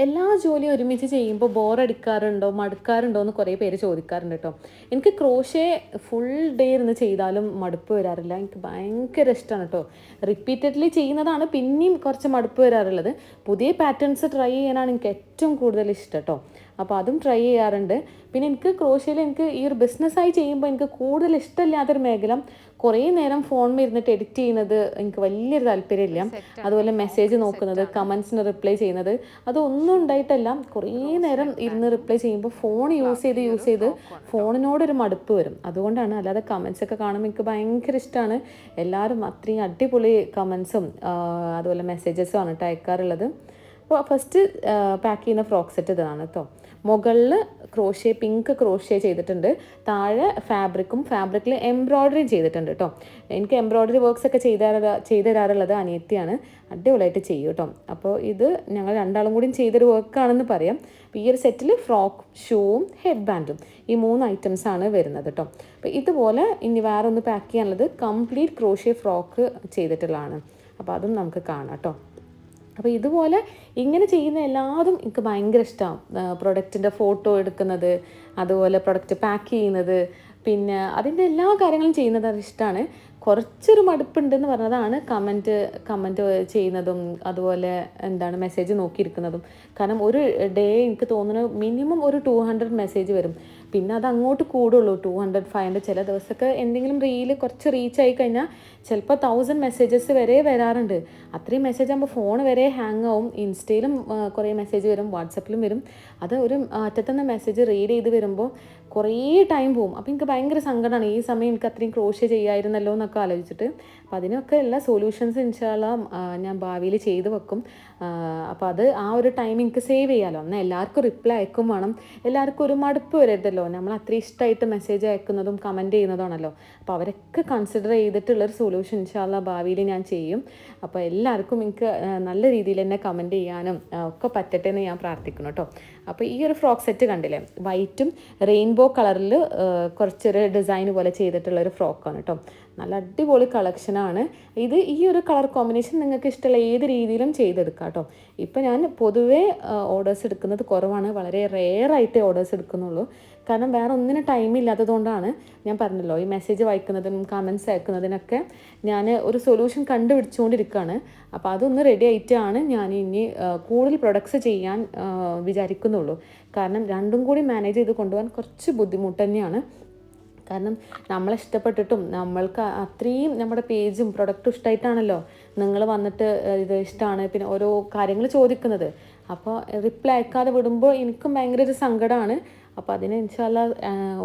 എല്ലാ ജോലിയും ഒരുമിച്ച് ചെയ്യുമ്പോൾ ബോറടിക്കാറുണ്ടോ മടുക്കാറുണ്ടോ എന്ന് കുറേ പേര് ചോദിക്കാറുണ്ട് കേട്ടോ. എനിക്ക് ക്രോഷ്യ ഫുൾ ഡേ ഇരുന്ന് ചെയ്താലും മടുപ്പ് വരാറില്ല. എനിക്ക് ഭയങ്കര ഇഷ്ടമാണ് കേട്ടോ. റിപ്പീറ്റഡ്ലി ചെയ്യുന്നതാണ് പിന്നെയും കുറച്ച് മടുപ്പ് വരാറുള്ളത്. പുതിയ പാറ്റേൺസ് ട്രൈ ചെയ്യാനാണ് എനിക്ക് ഏറ്റവും കൂടുതൽ ഇഷ്ടം കേട്ടോ. അപ്പോൾ അതും ട്രൈ ചെയ്യാറുണ്ട്. പിന്നെ എനിക്ക് ക്രോഷ്യയിൽ എനിക്ക് ഈ ഒരു ബിസിനസ്സായി ചെയ്യുമ്പോൾ എനിക്ക് കൂടുതൽ ഇഷ്ടമില്ലാത്തൊരു മേഖല കുറേ നേരം ഫോണിൽ ഇരുന്നിട്ട് എഡിറ്റ് ചെയ്യുന്നത് എനിക്ക് വലിയൊരു താല്പര്യമില്ല. അതുപോലെ മെസ്സേജ് നോക്കുന്നത്, കമൻസിന് റിപ്ലൈ ചെയ്യുന്നത്, അതൊന്നും ഉണ്ടായിട്ടല്ല. കുറേ നേരം ഇരുന്ന് റിപ്ലൈ ചെയ്യുമ്പോൾ ഫോൺ യൂസ് ചെയ്ത് ഫോണിനോടൊരു മടുപ്പ് വരും. അതുകൊണ്ടാണ്. അല്ലാതെ കമൻസൊക്കെ കാണുമ്പോൾ എനിക്ക് ഭയങ്കര ഇഷ്ടമാണ്. എല്ലാവരും അത്രയും അടിപൊളി കമൻസും അതുപോലെ മെസ്സേജസും ആണ് അയക്കാറുള്ളത്. അപ്പോൾ ഫസ്റ്റ് പാക്ക് ചെയ്യുന്ന ഫ്രോക്ക് സെറ്റ് ഇതാണ് കേട്ടോ. മുകളിൽ ക്രോഷ്യ പിങ്ക് ക്രോഷ്യ ചെയ്തിട്ടുണ്ട്. താഴെ ഫാബ്രിക്കിൽ എംബ്രോയ്ഡറിയും ചെയ്തിട്ടുണ്ട് കേട്ടോ. എനിക്ക് എംബ്രോയ്ഡറി വർക്ക്സ് ഒക്കെ ചെയ്തു തരാറുള്ളത് അനിയത്തിയാണ്. അടിപൊളിയായിട്ട് ചെയ്യും കേട്ടോ. അപ്പോൾ ഇത് ഞങ്ങൾ രണ്ടാളും കൂടിയും ചെയ്തൊരു വർക്കാണെന്ന് പറയാം. അപ്പോൾ ഈ ഒരു സെറ്റിൽ ഫ്രോക്ക്, ഷൂവും ഹെഡ് ബാൻഡും ഈ 3 ഐറ്റംസാണ് വരുന്നത് കേട്ടോ. അപ്പോൾ ഇതുപോലെ ഇനി വേറെ ഒന്ന് പാക്ക് ചെയ്യാനുള്ളത് കംപ്ലീറ്റ് ക്രോഷ്യ ഫ്രോക്ക് ചെയ്തിട്ടുള്ളതാണ്. അപ്പോൾ അതും നമുക്ക് കാണാം കേട്ടോ. അപ്പോൾ ഇതുപോലെ ഇങ്ങനെ ചെയ്യുന്ന എല്ലാതും എനിക്ക് ഭയങ്കര ഇഷ്ടമാണ്. പ്രൊഡക്റ്റിൻ്റെ ഫോട്ടോ എടുക്കുന്നത്, അതുപോലെ പ്രൊഡക്റ്റ് പാക്ക് ചെയ്യുന്നത്, പിന്നെ അതിൻ്റെ എല്ലാ കാര്യങ്ങളും ചെയ്യുന്നത് അത് ഇഷ്ടമാണ്. കുറച്ചൊരു മടുപ്പുണ്ടെന്ന് പറഞ്ഞതാണ് കമൻറ്റ് ചെയ്യുന്നതും അതുപോലെ മെസ്സേജ് നോക്കിയിരിക്കുന്നതും. കാരണം ഒരു ഡേ എനിക്ക് തോന്നുന്നു മിനിമം ഒരു 200 മെസ്സേജ് വരും. പിന്നെ അത് അങ്ങോട്ട് കൂടുള്ളൂ, 200, 500. ചില ദിവസമൊക്കെ എന്തെങ്കിലും റീല് കുറച്ച് റീച്ച് ആയി കഴിഞ്ഞാൽ ചിലപ്പോൾ 1000 മെസ്സേജസ് വരെ വരാറുണ്ട്. അത്രയും മെസ്സേജ് ആകുമ്പോൾ ഫോൺ വരെ ഹാങ് ആവും. ഇൻസ്റ്റയിലും കുറേ മെസ്സേജ് വരും, വാട്സപ്പിലും വരും. അത് ഒരു അറ്റത്തുനിന്ന് മെസ്സേജ് റീഡ് ചെയ്ത് വരുമ്പോൾ കുറേ ടൈം പോകും. അപ്പോൾ എനിക്ക് ഭയങ്കര സങ്കടമാണ്. ഈ സമയം എനിക്ക് അത്രയും ക്രോഷ്യ ചെയ്യായിരുന്നല്ലോ എന്നൊക്കെ ആലോചിച്ചിട്ട്. അപ്പോൾ അതിനൊക്കെ എല്ലാ സൊല്യൂഷൻസ് ഇൻഷാല്ലാ ഞാൻ ഭാവിയിൽ ചെയ്ത് വെക്കും. അപ്പോൾ അത് ആ ഒരു ടൈം എനിക്ക് സേവ് ചെയ്യാമല്ലോ. എന്നാൽ എല്ലാവർക്കും റിപ്ലൈ അയക്കും വേണം. എല്ലാവർക്കും ഒരു മടുപ്പ് വരരുതല്ലോ. നമ്മൾ അത്രയും ഇഷ്ടമായിട്ട് മെസ്സേജ് അയക്കുന്നതും കമൻറ്റ് ചെയ്യുന്നതാണല്ലോ. അപ്പോൾ അവരൊക്കെ കൺസിഡർ ചെയ്തിട്ടുള്ളൊരു സൊല്യൂഷൻ ഇൻഷാല്ലാ ഭാവിയിൽ ഞാൻ ചെയ്യും. അപ്പോൾ എല്ലാവർക്കും എനിക്ക് നല്ല രീതിയിൽ തന്നെ കമൻറ്റ് ചെയ്യാനും ഒക്കെ പറ്റട്ടെ എന്ന് ഞാൻ പ്രാർത്ഥിക്കുന്നു കേട്ടോ. അപ്പോൾ ഈ ഒരു ഫ്രോക്ക് സെറ്റ് കണ്ടില്ലേ, വൈറ്റും റെയിൻബോ കളറിൽ കുറച്ചൊരു ഡിസൈൻ പോലെ ചെയ്തിട്ടുള്ളൊരു ഫ്രോക്കാണ് കേട്ടോ. നല്ല അടിപൊളി കളക്ഷനാണ് ഇത്. ഈ ഒരു കളർ കോമ്പിനേഷൻ നിങ്ങൾക്ക് ഇഷ്ടമുള്ള ഏത് രീതിയിലും ചെയ്തെടുക്കാം കേട്ടോ. ഇപ്പോൾ ഞാൻ പൊതുവേ ഓർഡേഴ്സ് എടുക്കുന്നത് കുറവാണ്. വളരെ റെയറായിട്ടേ ഓർഡേഴ്സ് എടുക്കുന്നുള്ളൂ. കാരണം വേറെ ഒന്നിനും ടൈം ഇല്ലാത്തതുകൊണ്ടാണ്. ഞാൻ പറഞ്ഞല്ലോ, ഈ മെസ്സേജ് വായിക്കുന്നതിനും കമൻസ് അയക്കുന്നതിനൊക്കെ ഞാൻ ഒരു സൊല്യൂഷൻ കണ്ടുപിടിച്ചുകൊണ്ടിരിക്കുകയാണ്. അപ്പോൾ അതൊന്ന് റെഡി ആയിട്ടാണ് ഞാൻ ഇനി കൂടുതൽ പ്രൊഡക്ട്സ് ചെയ്യാൻ വിചാരിക്കുന്നുള്ളൂ. കാരണം രണ്ടും കൂടി മാനേജ് ചെയ്ത് കൊണ്ടുപോകാൻ കുറച്ച് ബുദ്ധിമുട്ട് തന്നെയാണ്. കാരണം നമ്മളെ ഇഷ്ടപ്പെട്ടിട്ടും നമ്മൾക്ക് അത്രയും നമ്മുടെ പേജും പ്രൊഡക്റ്റും ഇഷ്ടമായിട്ടാണല്ലോ നിങ്ങൾ വന്നിട്ട് ഇത് ഇഷ്ടമാണ് പിന്നെ ഓരോ കാര്യങ്ങൾ ചോദിക്കുന്നത്. അപ്പോൾ റിപ്ലൈ അയക്കാതെ വിടുമ്പോൾ എനിക്കും ഭയങ്കര ഒരു സങ്കടമാണ്. അപ്പോൾ അതിന് ഇൻഷാല്ലാ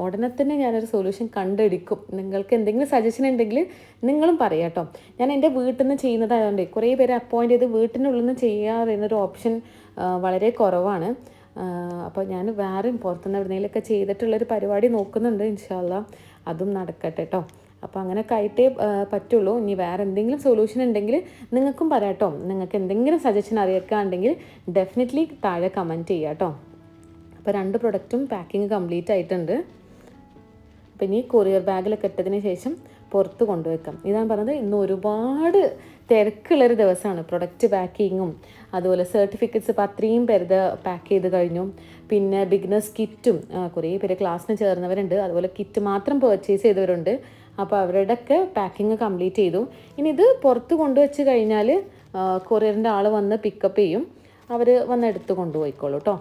ഉടനെ തന്നെ ഞാനൊരു സൊല്യൂഷൻ കണ്ടെടുക്കും. നിങ്ങൾക്ക് എന്തെങ്കിലും സജഷൻ ഉണ്ടെങ്കിൽ നിങ്ങളും പറയാം കേട്ടോ. ഞാൻ എൻ്റെ വീട്ടിൽ നിന്ന് ചെയ്യുന്നതായതുകൊണ്ട് കുറേ പേര് അപ്പോയിൻ്റ് ചെയ്ത് വീട്ടിനുള്ളിൽ നിന്ന് ചെയ്യാറുള്ളൊരു ഓപ്ഷൻ വളരെ കുറവാണ്. അപ്പോൾ ഞാൻ വേറെയും പുറത്തുനിന്ന് എവിടെയെങ്കിലുമൊക്കെ ചെയ്തിട്ടുള്ളൊരു പരിപാടി നോക്കുന്നുണ്ട്. ഇൻഷാല്ലാ അതും നടക്കട്ടെ കേട്ടോ. അപ്പോൾ അങ്ങനെയൊക്കെ ആയിട്ടേ പറ്റുള്ളൂ. ഇനി വേറെ എന്തെങ്കിലും സൊല്യൂഷൻ ഉണ്ടെങ്കിൽ നിങ്ങൾക്കും പറയാം കേട്ടോ. നിങ്ങൾക്ക് എന്തെങ്കിലും സജഷൻ അറിയിക്കുകയാണെങ്കിൽ ഡെഫിനറ്റ്ലി താഴെ കമൻറ്റ് ചെയ്യാം കേട്ടോ. അപ്പോൾ 2 പ്രൊഡക്റ്റും പാക്കിങ് കംപ്ലീറ്റ് ആയിട്ടുണ്ട്. അപ്പോൾ ഇനി കൊറിയർ ബാഗിലൊക്കെ ഇട്ടതിന് ശേഷം പുറത്ത് കൊണ്ടുവയ്ക്കാം. ഇതാണ് പറഞ്ഞത്, ഇന്ന് ഒരുപാട് തിരക്കുള്ളൊരു ദിവസമാണ്. പ്രൊഡക്റ്റ് പാക്കിങ്ങും അതുപോലെ സർട്ടിഫിക്കറ്റ്സ് ഇപ്പോൾ അത്രയും പേരുത് പാക്ക് ചെയ്ത് കഴിഞ്ഞു. പിന്നെ ബിഗിനേഴ്സ് കിറ്റും കുറേ പേര് ക്ലാസ്സിന് ചേർന്നവരുണ്ട്. അതുപോലെ കിറ്റ് മാത്രം പർച്ചേസ് ചെയ്തവരുണ്ട്. അപ്പോൾ അവരുടെയൊക്കെ പാക്കിങ് കംപ്ലീറ്റ് ചെയ്തു. ഇനി ഇത് പുറത്ത് കൊണ്ടുവച്ച് കഴിഞ്ഞാൽ കൊറിയറിൻ്റെ ആൾ വന്ന് പിക്കപ്പ് ചെയ്യും. അവർ വന്ന് എടുത്ത് കൊണ്ടുപോയിക്കോളൂ കേട്ടോ.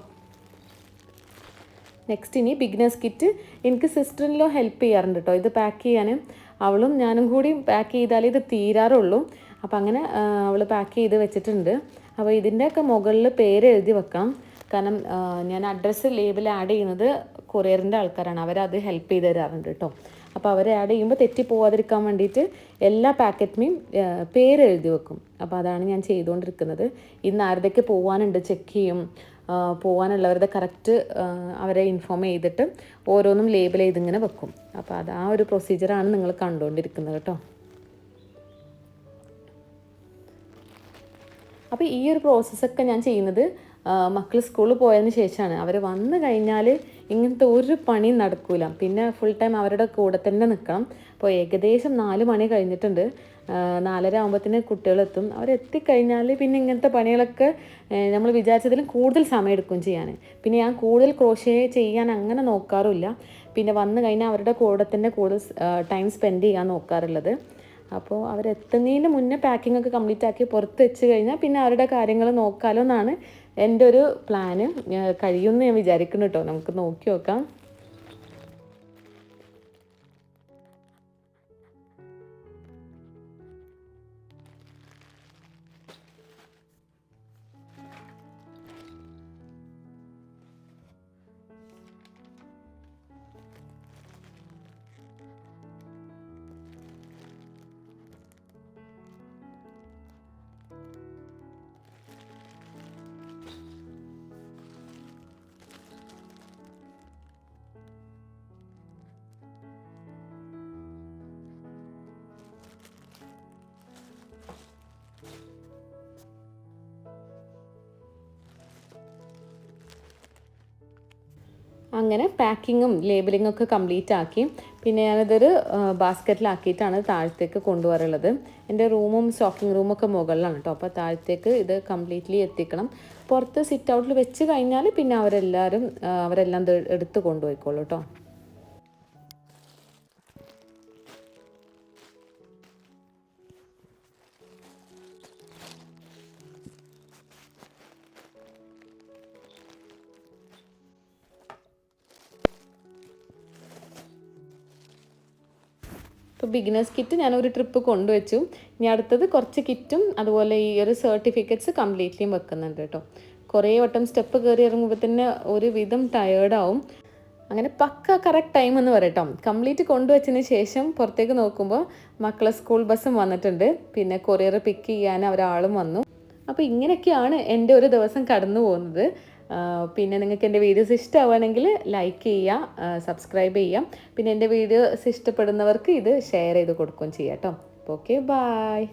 നെക്സ്റ്റ് ഇനി ബിഗിനേഴ്സ് കിറ്റ് എനിക്ക് സിസ്റ്ററിലോ ഹെൽപ്പ് ചെയ്യാറുണ്ട് കേട്ടോ ഇത് പാക്ക് ചെയ്യാൻ. അവളും ഞാനും കൂടി പാക്ക് ചെയ്താലേ ഇത് തീരാറുള്ളൂ. അപ്പോൾ അങ്ങനെ അവൾ പാക്ക് ചെയ്ത് വെച്ചിട്ടുണ്ട്. അപ്പോൾ ഇതിൻ്റെയൊക്കെ മുകളിൽ പേര് എഴുതി വെക്കാം. കാരണം ഞാൻ അഡ്രസ്സ് ലേബിൾ ആഡ് ചെയ്യുന്നത് കൊറിയറിൻ്റെ ആൾക്കാരാണ്. അവരത് ഹെൽപ്പ് ചെയ്ത് തരാറുണ്ട് കേട്ടോ. അപ്പോൾ അവർ ആഡ് ചെയ്യുമ്പോൾ തെറ്റി പോവാതിരിക്കാൻ വേണ്ടിയിട്ട് എല്ലാ പാക്കറ്റിനെയും പേര് എഴുതി വെക്കും. അപ്പോൾ അതാണ് ഞാൻ ചെയ്തുകൊണ്ടിരിക്കുന്നത്. ഇന്ന് ആരുടെയൊക്കെ പോകാനുണ്ട് ചെക്ക് ചെയ്യും. പോകാനുള്ളവരുടെ കറക്റ്റ് അവരെ ഇൻഫോം ചെയ്തിട്ട് ഓരോന്നും ലേബിൾ ചെയ്തിങ്ങനെ വെക്കും. അപ്പോൾ അത് ആ ഒരു പ്രൊസീജിയറാണ് നിങ്ങൾ കണ്ടുകൊണ്ടിരിക്കുന്നത് കേട്ടോ. അപ്പോൾ ഈ ഒരു പ്രോസസ്സൊക്കെ ഞാൻ ചെയ്യുന്നത് മക്കൾ സ്കൂളിൽ പോയതിന് ശേഷമാണ്. അവർ വന്നു കഴിഞ്ഞാൽ ഇങ്ങനത്തെ ഒരു പണിയും നടക്കില്ല. പിന്നെ ഫുൾ ടൈം അവരുടെ കൂടെ തന്നെ നിൽക്കണം. അപ്പോൾ ഏകദേശം 4 മണി കഴിഞ്ഞിട്ടുണ്ട്. 4:30 ആകുമ്പോഴത്തേന് കുട്ടികളെത്തും. അവരെത്തിക്കഴിഞ്ഞാൽ പിന്നെ ഇങ്ങനത്തെ പണികളൊക്കെ നമ്മൾ വിചാരിച്ചതിലും കൂടുതൽ സമയം എടുക്കും ചെയ്യാൻ. പിന്നെ ഞാൻ കൂടുതൽ ക്രോഷേ ചെയ്യാൻ അങ്ങനെ നോക്കാറില്ല. പിന്നെ വന്നു കഴിഞ്ഞാൽ അവരുടെ കൂടെ തന്നെ കൂടുതൽ ടൈം സ്പെൻഡ് ചെയ്യാൻ നോക്കാറുള്ളത്. അപ്പോൾ അവരെത്തുന്നതിന് മുന്നേ പാക്കിംഗ് ഒക്കെ കംപ്ലീറ്റ് ആക്കി പുറത്ത് വെച്ച് കഴിഞ്ഞാൽ പിന്നെ അവരുടെ കാര്യങ്ങൾ നോക്കാമല്ലോ എന്നാണ് എൻ്റെ ഒരു പ്ലാന്. കഴിയുമെന്ന് ഞാൻ വിചാരിക്കുന്നു കേട്ടോ. നമുക്ക് നോക്കി നോക്കാം. അങ്ങനെ പാക്കിങ്ങും ലേബലിങ്ങും ഒക്കെ കംപ്ലീറ്റ് ആക്കി. പിന്നെ ഞാനതൊരു ബാസ്ക്കറ്റിലാക്കിയിട്ടാണ് താഴത്തേക്ക് കൊണ്ടുവരുള്ളത്. എൻ്റെ റൂമും സ്റ്റോക്കിംഗ് റൂമൊക്കെ മുകളിലാണ് കേട്ടോ. അപ്പോൾ താഴത്തേക്ക് ഇത് കംപ്ലീറ്റ്ലി എത്തിക്കണം. പുറത്ത് സിറ്റ് ഔട്ടിൽ വെച്ച് കഴിഞ്ഞാൽ പിന്നെ അവരെല്ലാം എടുത്ത് കൊണ്ടുപോയിക്കോളൂ കേട്ടോ. ഇപ്പോൾ ബിഗിനേഴ്സ് കിറ്റ് ഞാനൊരു ട്രിപ്പ് കൊണ്ടുവച്ചു. ഇനി അടുത്തത് കുറച്ച് കിറ്റും അതുപോലെ ഈ ഒരു സർട്ടിഫിക്കറ്റ്സ് കംപ്ലീറ്റ്ലിയും വെക്കുന്നുണ്ട് കേട്ടോ. കുറേ വട്ടം സ്റ്റെപ്പ് കയറി ഇറങ്ങുമ്പോൾ തന്നെ ഒരു വിധം ടയേർഡാവും. അങ്ങനെ പക്ക കറക്റ്റ് ടൈം എന്ന് പറയട്ടോ. കംപ്ലീറ്റ് കൊണ്ടുവച്ചതിന് ശേഷം പുറത്തേക്ക് നോക്കുമ്പോൾ മക്കളെ സ്കൂൾ ബസ്സും വന്നിട്ടുണ്ട്. പിന്നെ കൊറിയർ പിക്ക് ചെയ്യാൻ ഒരാളും വന്നു. അപ്പോൾ ഇങ്ങനെയൊക്കെയാണ് എൻ്റെ ഒരു ദിവസം കടന്നു പോകുന്നത്. പിന്നെ നിങ്ങൾക്ക് എൻ്റെ വീഡിയോസ് ഇഷ്ടമാവുകയാണെങ്കിൽ ലൈക്ക് ചെയ്യുക, സബ്സ്ക്രൈബ് ചെയ്യാം. പിന്നെ എൻ്റെ വീഡിയോസ് ഇഷ്ടപ്പെടുന്നവർക്ക് ഇത് ഷെയർ ചെയ്ത് കൊടുക്കുകയും ചെയ്യാം കേട്ടോ. അപ്പോൾ ഓക്കെ, ബായ്.